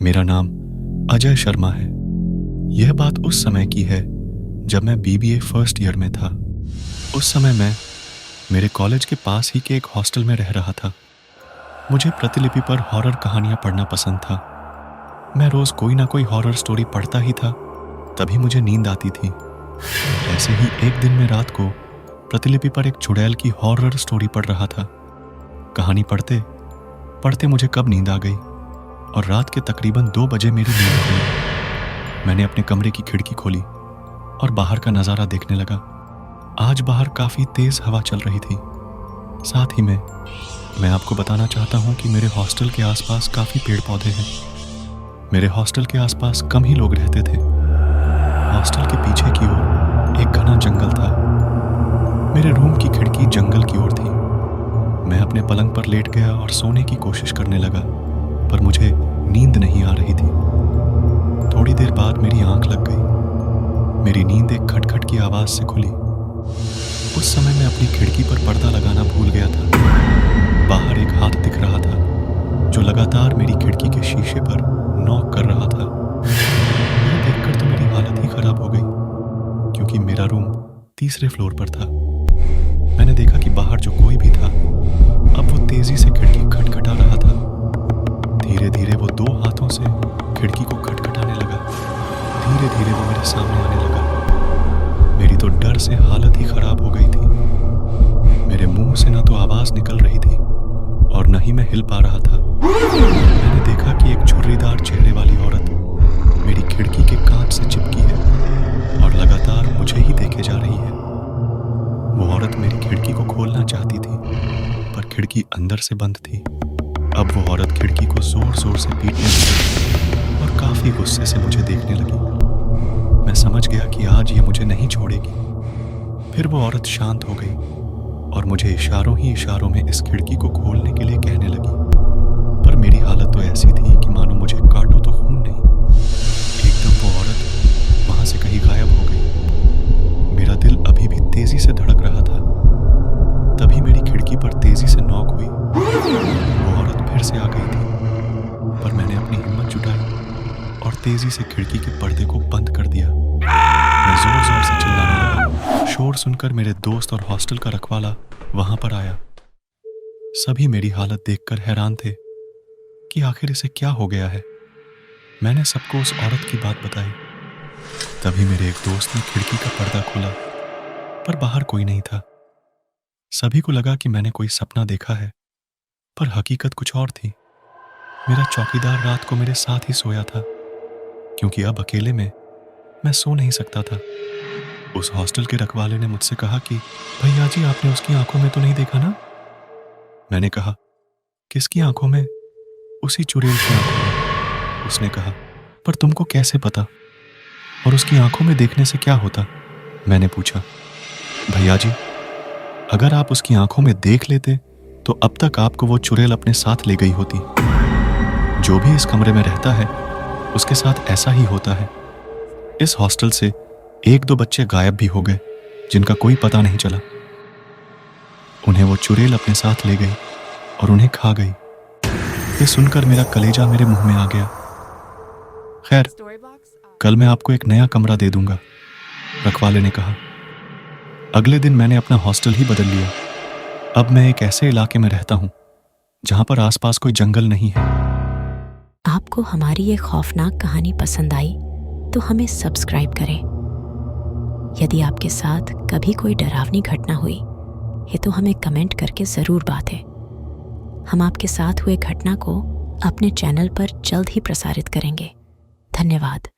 मेरा नाम अजय शर्मा है। यह बात उस समय की है जब मैं बीबीए फर्स्ट ईयर में था। उस समय मैं मेरे कॉलेज के पास ही के एक हॉस्टल में रह रहा था। मुझे प्रतिलिपि पर हॉरर कहानियां पढ़ना पसंद था। मैं रोज कोई ना कोई हॉरर स्टोरी पढ़ता ही था, तभी मुझे नींद आती थी। ऐसे ही एक दिन मैं रात को प्रतिलिपि पर एक चुड़ैल की हॉरर स्टोरी पढ़ रहा था। कहानी पढ़ते पढ़ते मुझे कब नींद आ गई और रात के तकरीबन 2 बजे मेरी नींद खुली। मैंने अपने कमरे की खिड़की खोली और बाहर का नज़ारा देखने लगा। आज बाहर काफ़ी तेज़ हवा चल रही थी। साथ ही में मैं आपको बताना चाहता हूँ कि मेरे हॉस्टल के आसपास काफ़ी पेड़ पौधे हैं। मेरे हॉस्टल के आसपास कम ही लोग रहते थे। हॉस्टल के पीछे की ओर एक घना जंगल था। मेरे रूम की खिड़की जंगल की ओर थी। मैं अपने पलंग पर लेट गया और सोने की कोशिश करने लगा, पर मुझे नींद नहीं आ रही थी। थोड़ी देर बाद मेरी आंख लग गई। मेरी नींद एक खटखट की आवाज़ से खुली। उस समय मैं अपनी खिड़की पर पर्दा लगाना भूल गया था। बाहर एक हाथ दिख रहा था जो लगातार मेरी खिड़की के शीशे पर नॉक कर रहा था। यह देखकर तो मेरी हालत ही खराब हो गई, क्योंकि मेरा रूम तीसरे फ्लोर पर था। मैंने देखा कि बाहर जो कोई भी था, अब वो तेजी से खिड़की खटखटा रहा था। धीरे धीरे वो 2 हाथों से खिड़की को खटखटाने लगा। धीरे धीरे वो मेरे सामने आने लगा। मेरी तो डर से हालत ही खराब हो गई थी। मेरे मुंह से ना तो आवाज निकल रही थी और न ही मैं हिल पा रहा था। मैंने देखा कि एक झुर्रीदार चेहरे वाली औरत मेरी खिड़की के कांच से चिपकी है और लगातार मुझे ही देखे जा रही है। वो औरत मेरी खिड़की को खोलना चाहती थी, पर खिड़की अंदर से बंद थी। अब वो औरत खिड़की को जोर जोर से पीटने लगी और काफी गुस्से से मुझे देखने लगी। मैं समझ गया कि आज ये मुझे नहीं छोड़ेगी। फिर वो औरत शांत हो गई और मुझे इशारों ही इशारों में इस खिड़की को खोलने के लिए कहने लगी। पर मेरी हालत तो ऐसी थी कि मानो मुझे काटो तो खून नहीं। एकदम वो औरत वहां से कहीं गायब हो गई। मेरा दिल अभी भी तेजी से धड़क रहा था। तभी मेरी खिड़की पर तेजी से नॉक हुई। वो औरत फिर से आ गई थी, पर मैंने अपनी हिम्मत जुटाई और तेजी से खिड़की के पर्दे को बंद कर दिया। मैं जोर जोर से चिल्लाने लगा। शोर सुनकर मेरे दोस्त और हॉस्टल का रखवाला वहां पर आया। सभी मेरी हालत देखकर हैरान थे कि आखिर इसे क्या हो गया है। मैंने सबको उस औरत की बात बताई। तभी मेरे एक दोस्त ने खिड़की का पर्दा खोला, पर बाहर कोई नहीं था। सभी को लगा कि मैंने कोई सपना देखा है, पर हकीकत कुछ और थी। मेरा चौकीदार रात को मेरे साथ ही सोया था, क्योंकि अब अकेले में मैं सो नहीं सकता था। उस हॉस्टल के रखवाले ने मुझसे कहा कि भैया जी, आपने उसकी आंखों में तो नहीं देखा ना? मैंने कहा, किसकी आंखों में? उसी चुड़ैल की आंखों में। उसने कहा, पर तुमको कैसे पता? और उसकी आंखों में देखने से क्या होता? मैंने पूछा। भैया जी, अगर आप उसकी आंखों में देख लेते तो अब तक आपको वो चुड़ैल अपने साथ ले गई होती। जो भी इस कमरे में रहता है उसके साथ ऐसा ही होता है। इस हॉस्टल से 1-2 बच्चे गायब भी हो गए, जिनका कोई पता नहीं चला। उन्हें वो चुड़ैल अपने साथ ले गई और उन्हें खा गई। ये सुनकर मेरा कलेजा मेरे मुंह में आ गया। खैर, कल मैं आपको एक नया कमरा दे दूंगा, रखवाले ने कहा। अगले दिन मैंने अपना हॉस्टल ही बदल लिया। अब मैं एक ऐसे इलाके में रहता हूँ जहाँ पर आसपास कोई जंगल नहीं है। आपको हमारी ये खौफनाक कहानी पसंद आई तो हमें सब्सक्राइब करें। यदि आपके साथ कभी कोई डरावनी घटना हुई है तो हमें कमेंट करके ज़रूर बातें। हम आपके साथ हुए घटना को अपने चैनल पर जल्द ही प्रसारित करेंगे। धन्यवाद।